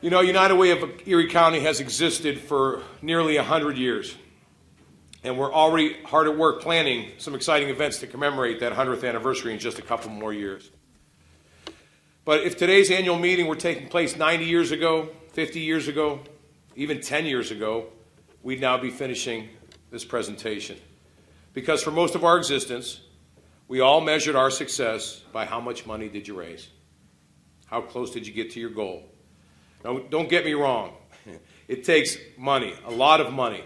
You know, United Way of Erie County has existed for nearly 100 years, and we're already hard at work planning some exciting events to commemorate that 100th anniversary in just a couple more years. But if today's annual meeting were taking place 90 years ago, 50 years ago, even 10 years ago, we'd now be finishing this presentation. Because for most of our existence, we all measured our success by how much money did you raise? How close did you get to your goal? Now, don't get me wrong. It takes money, a lot of money,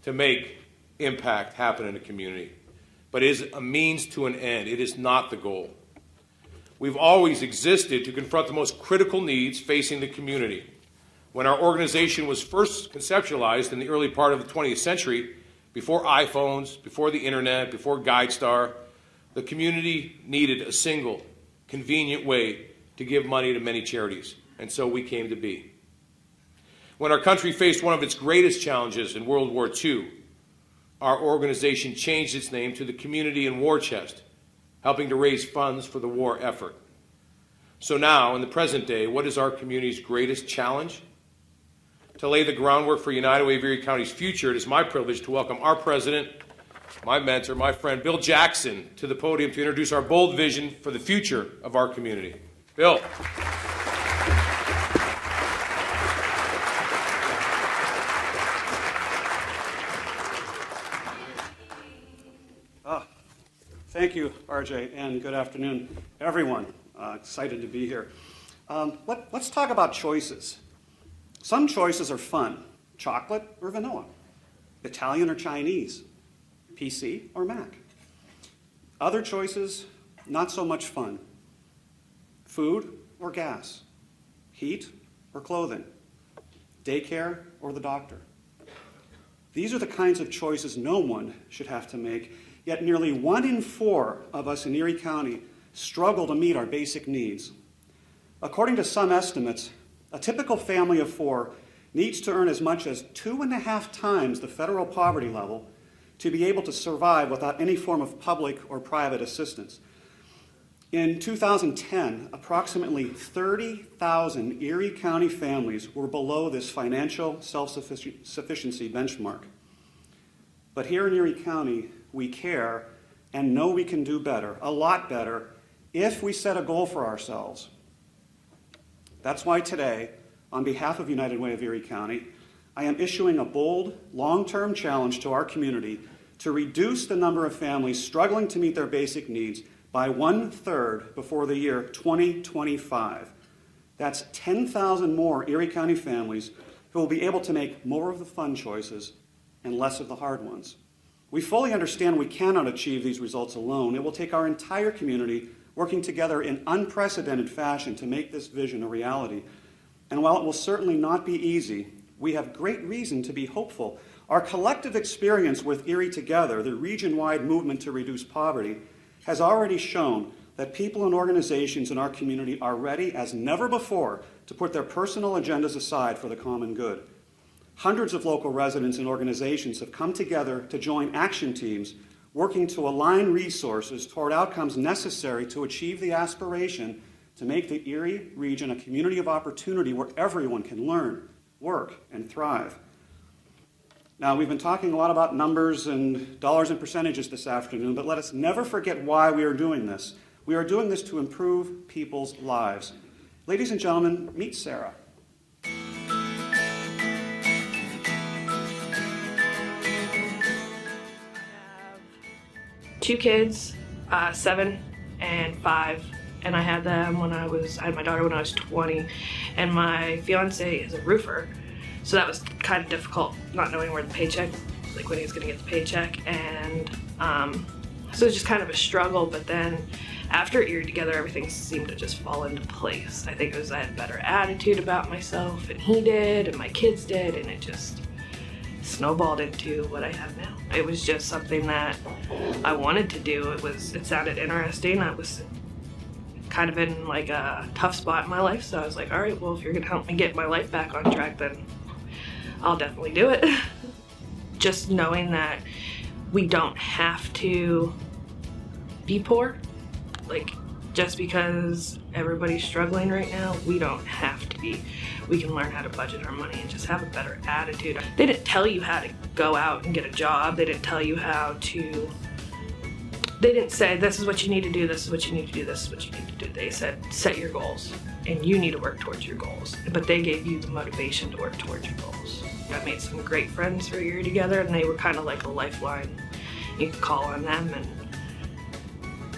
to make impact happen in a community. But it is a means to an end. It is not the goal. We've always existed to confront the most critical needs facing the community. When our organization was first conceptualized in the early part of the 20th century, before iPhones, before the internet, before GuideStar, the community needed a single, convenient way to give money to many charities, and so we came to be. When our country faced one of its greatest challenges in World War II, our organization changed its name to the Community and War Chest, helping to raise funds for the war effort. So now, in the present day, what is our community's greatest challenge? To lay the groundwork for United Way of Erie County's future, it is my privilege to welcome our president, my mentor, my friend, Bill Jackson, to the podium to introduce our bold vision for the future of our community. Bill. Thank you, RJ, and good afternoon, everyone. Excited to be here. Let's talk about choices. Some choices are fun, chocolate or vanilla, Italian or Chinese, PC or Mac. Other choices, not so much fun, food or gas, heat or clothing, daycare or the doctor. These are the kinds of choices no one should have to make. Yet nearly 1 in 4 of us in Erie County struggle to meet our basic needs. According to some estimates, a typical family of 4 needs to earn as much as 2.5 times the federal poverty level to be able to survive without any form of public or private assistance. In 2010, approximately 30,000 Erie County families were below this financial self-sufficiency benchmark. But here in Erie County, we care and know we can do better, a lot better, if we set a goal for ourselves. That's why today, on behalf of United Way of Erie County, I am issuing a bold, long-term challenge to our community to reduce the number of families struggling to meet their basic needs by 1/3 before the year 2025. That's 10,000 more Erie County families who will be able to make more of the fun choices and less of the hard ones. We fully understand we cannot achieve these results alone. It will take our entire community working together in unprecedented fashion to make this vision a reality. And while it will certainly not be easy, we have great reason to be hopeful. Our collective experience with Erie Together, the region-wide movement to reduce poverty, has already shown that people and organizations in our community are ready as never before to put their personal agendas aside for the common good. Hundreds of local residents and organizations have come together to join action teams working to align resources toward outcomes necessary to achieve the aspiration to make the Erie region a community of opportunity where everyone can learn, work, and thrive. Now, we've been talking a lot about numbers and dollars and percentages this afternoon, but let us never forget why we are doing this. We are doing this to improve people's lives. Ladies and gentlemen, meet Sarah. 2 kids, 7 and 5, and I had my daughter when I was 20, and my fiance is a roofer, so that was kind of difficult, not knowing where the paycheck, like when he was gonna get the paycheck, and so it was just kind of a struggle. But then after Erie Together, everything seemed to just fall into place. I think it was I had a better attitude about myself, and he did, and my kids did, and it just snowballed into what I have now. It was just something that I wanted to do. It sounded interesting. I was kind of in like a tough spot in my life, so I was like, all right, well, if you're gonna help me get my life back on track, then I'll definitely do it. Just knowing that we don't have to be poor. Like, just because everybody's struggling right now, we don't have to be. We can learn how to budget our money and just have a better attitude. They didn't tell you how to go out and get a job. They didn't tell you how to, they didn't say, this is what you need to do, this is what you need to do, this is what you need to do. They said, set your goals, and you need to work towards your goals. But they gave you the motivation to work towards your goals. I made some great friends for a year together, and they were kind of like a lifeline. You could call on them, and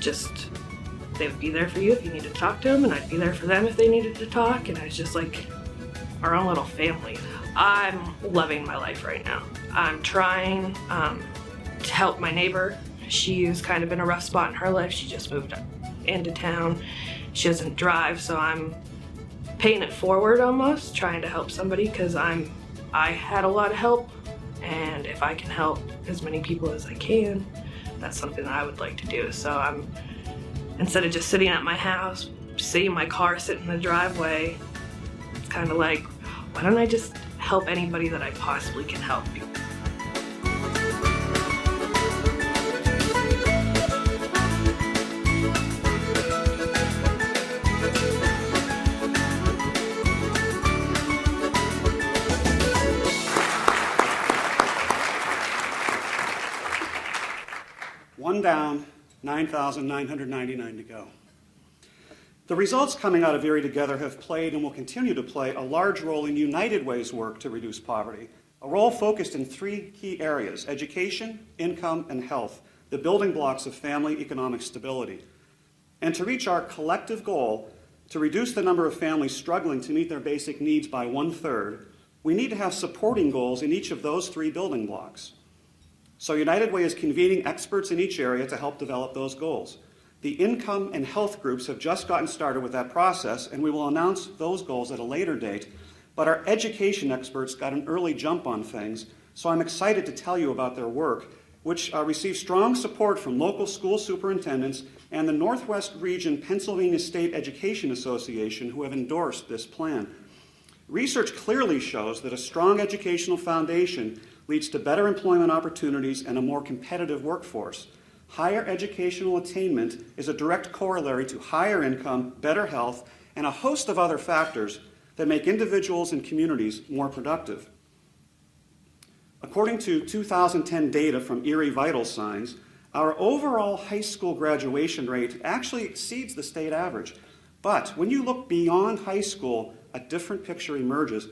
just, they would be there for you if you needed to talk to them, and I'd be there for them if they needed to talk, and I was just like our own little family. I'm loving my life right now. I'm trying to help my neighbor. She's kind of in a rough spot in her life. She just moved into town. She doesn't drive, so I'm paying it forward almost, trying to help somebody, because I had a lot of help, and if I can help as many people as I can, that's something that I would like to do. So I'm, instead of just sitting at my house, seeing my car sit in the driveway, it's kind of like, why don't I just help anybody that I possibly can help? One down, 9,999 to go. The results coming out of Erie Together have played and will continue to play a large role in United Way's work to reduce poverty, a role focused in three key areas: education, income, and health, the building blocks of family economic stability. And to reach our collective goal to reduce the number of families struggling to meet their basic needs by 1/3, we need to have supporting goals in each of those three building blocks. So United Way is convening experts in each area to help develop those goals. The income and health groups have just gotten started with that process, and we will announce those goals at a later date. But our education experts got an early jump on things, so I'm excited to tell you about their work, which received strong support from local school superintendents and the Northwest Region Pennsylvania State Education Association, who have endorsed this plan. Research clearly shows that a strong educational foundation leads to better employment opportunities and a more competitive workforce. Higher educational attainment is a direct corollary to higher income, better health, and a host of other factors that make individuals and communities more productive. According to 2010 data from Erie Vital Signs, our overall high school graduation rate actually exceeds the state average. But when you look beyond high school, a different picture emerges.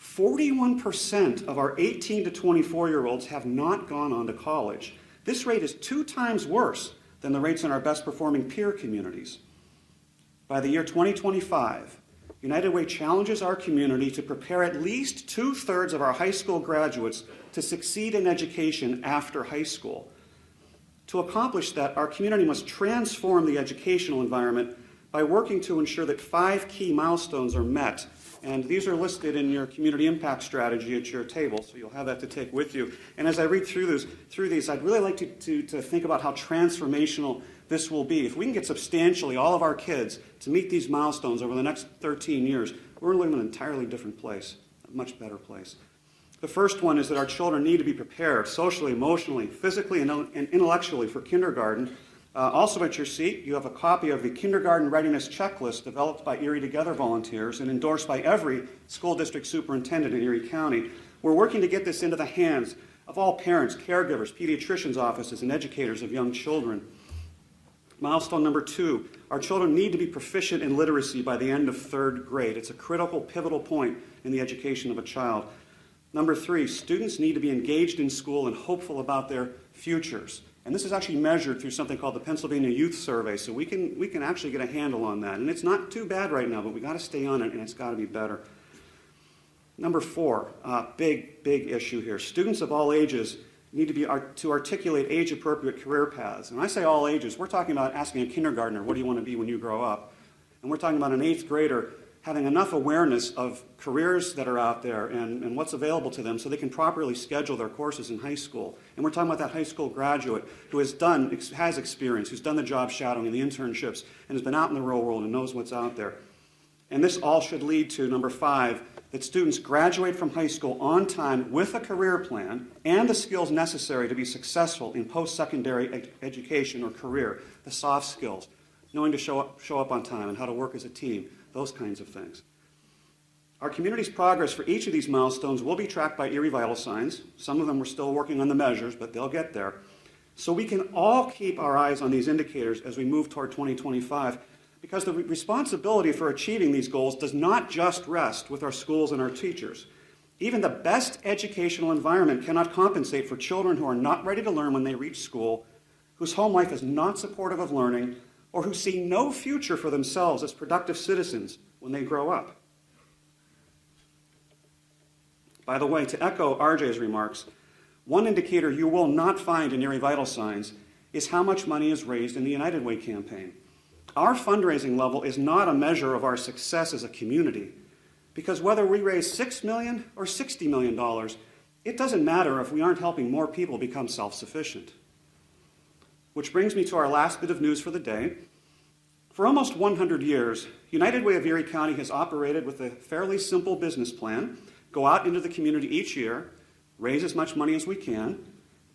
41% of our 18 to 24-year-olds have not gone on to college. This rate is 2 times worse than the rates in our best performing peer communities. By the year 2025, United Way challenges our community to prepare at least 2/3 of our high school graduates to succeed in education after high school. To accomplish that, our community must transform the educational environment by working to ensure that 5 key milestones are met. And these are listed in your community impact strategy at your table, so you'll have that to take with you. And as I read through these, I'd really like to think about how transformational this will be. If we can get substantially all of our kids to meet these milestones over the next 13 years, we're going to live in an entirely different place, a much better place. The first one is that our children need to be prepared socially, emotionally, physically, and intellectually for kindergarten. Also at your seat, you have a copy of the Kindergarten Readiness Checklist developed by Erie Together volunteers and endorsed by every school district superintendent in Erie County. We're working to get this into the hands of all parents, caregivers, pediatricians' offices, and educators of young children. Milestone number 2, our children need to be proficient in literacy by the end of 3rd grade. It's a critical, pivotal point in the education of a child. Number 3, students need to be engaged in school and hopeful about their futures. And this is actually measured through something called the Pennsylvania Youth Survey, so we can actually get a handle on that. And it's not too bad right now, but we got to stay on it, and it's got to be better. Number 4, big issue here. Students of all ages need to be to articulate age-appropriate career paths. And when I say all ages, we're talking about asking a kindergartner, what do you want to be when you grow up? And we're talking about an 8th grader having enough awareness of careers that are out there and what's available to them so they can properly schedule their courses in high school. And we're talking about that high school graduate who has experience, who's done the job shadowing and the internships, and has been out in the real world and knows what's out there. And this all should lead to, number 5, that students graduate from high school on time with a career plan and the skills necessary to be successful in post-secondary education or career, the soft skills. knowing to show up on time and how to work as a team, those kinds of things. Our community's progress for each of these milestones will be tracked by Erie Vital Signs. Some of them we're still working on the measures, but they'll get there. So we can all keep our eyes on these indicators as we move toward 2025, because the responsibility for achieving these goals does not just rest with our schools and our teachers. Even the best educational environment cannot compensate for children who are not ready to learn when they reach school, whose home life is not supportive of learning, or who see no future for themselves as productive citizens when they grow up. By the way, to echo RJ's remarks, one indicator you will not find in Erie Vital Signs is how much money is raised in the United Way campaign. Our fundraising level is not a measure of our success as a community, because whether we raise $6 million or $60 million, it doesn't matter if we aren't helping more people become self-sufficient. Which brings me to our last bit of news for the day. For almost 100 years, United Way of Erie County has operated with a fairly simple business plan: go out into the community each year, raise as much money as we can,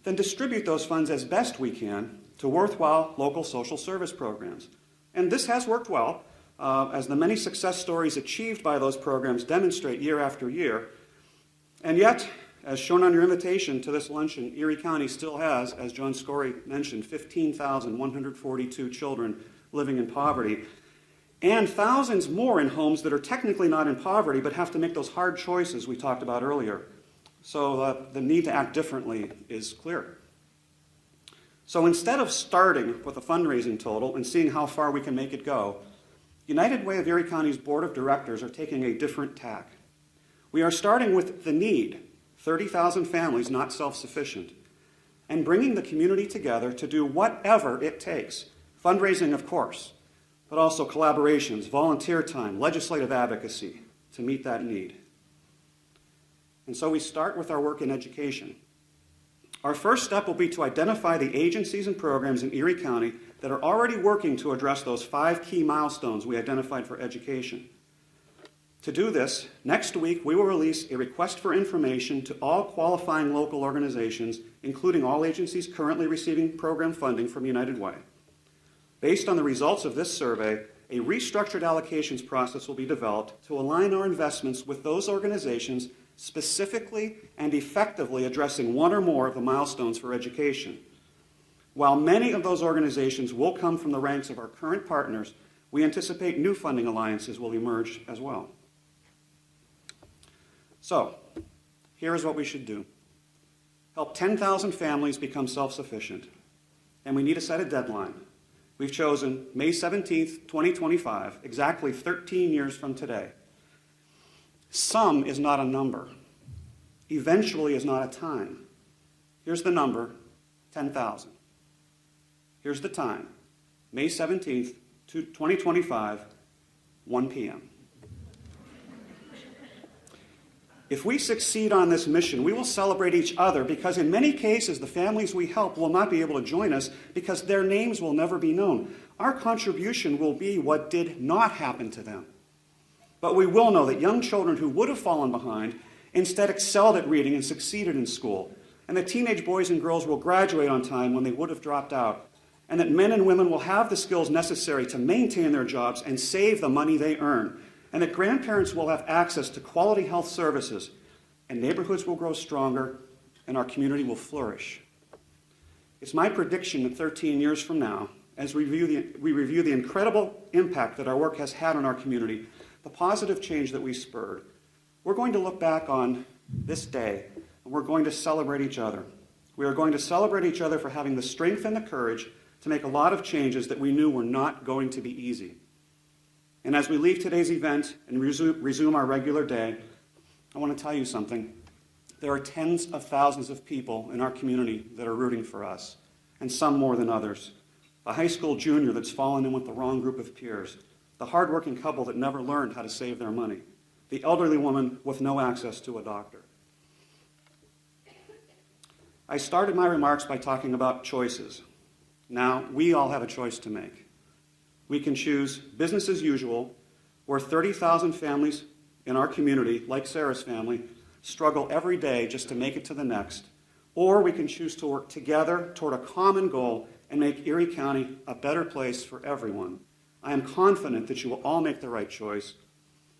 then distribute those funds as best we can to worthwhile local social service programs. And this has worked well, as the many success stories achieved by those programs demonstrate year after year. And yet, as shown on your invitation to this luncheon, Erie County still has, as John Scory mentioned, 15,142 children living in poverty, and thousands more in homes that are technically not in poverty but have to make those hard choices we talked about earlier. So the need to act differently is clear. So instead of starting with a fundraising total and seeing how far we can make it go, United Way of Erie County's Board of Directors are taking a different tack. We are starting with the need, 30,000 families not self-sufficient, and bringing the community together to do whatever it takes. Fundraising, of course, but also collaborations, volunteer time, legislative advocacy to meet that need. And so we start with our work in education. Our first step will be to identify the agencies and programs in Erie County that are already working to address those 5 key milestones we identified for education. To do this, next week we will release a request for information to all qualifying local organizations, including all agencies currently receiving program funding from United Way. Based on the results of this survey, a restructured allocations process will be developed to align our investments with those organizations specifically and effectively addressing one or more of the milestones for education. While many of those organizations will come from the ranks of our current partners, we anticipate new funding alliances will emerge as well. So, here is what we should do. Help 10,000 families become self-sufficient, and we need to set a deadline. We've chosen May 17th, 2025, exactly 13 years from today. Some is not a number. Eventually is not a time. Here's the number, 10,000. Here's the time, May 17th, 2025, 1 p.m. If we succeed on this mission, we will celebrate each other, because in many cases the families we help will not be able to join us because their names will never be known. Our contribution will be what did not happen to them. But we will know that young children who would have fallen behind instead excelled at reading and succeeded in school, and that teenage boys and girls will graduate on time when they would have dropped out, and that men and women will have the skills necessary to maintain their jobs and save the money they earn, and that grandparents will have access to quality health services, and neighborhoods will grow stronger, and our community will flourish. It's my prediction that 13 years from now, as we review the incredible impact that our work has had on our community, the positive change that we spurred, we're going to look back on this day, and we're going to celebrate each other. We are going to celebrate each other for having the strength and the courage to make a lot of changes that we knew were not going to be easy. And as we leave today's event and resume our regular day, I want to tell you something. There are tens of thousands of people in our community that are rooting for us, and some more than others. The high school junior that's fallen in with the wrong group of peers, the hardworking couple that never learned how to save their money, the elderly woman with no access to a doctor. I started my remarks by talking about choices. Now, we all have a choice to make. We can choose business as usual, where 30,000 families in our community, like Sarah's family, struggle every day just to make it to the next. Or we can choose to work together toward a common goal and make Erie County a better place for everyone. I am confident that you will all make the right choice.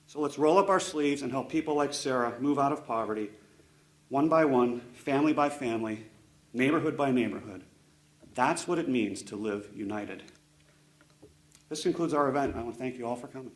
So let's roll up our sleeves and help people like Sarah move out of poverty, one by one, family by family, neighborhood by neighborhood. That's what it means to live united. This concludes our event. I want to thank you all for coming.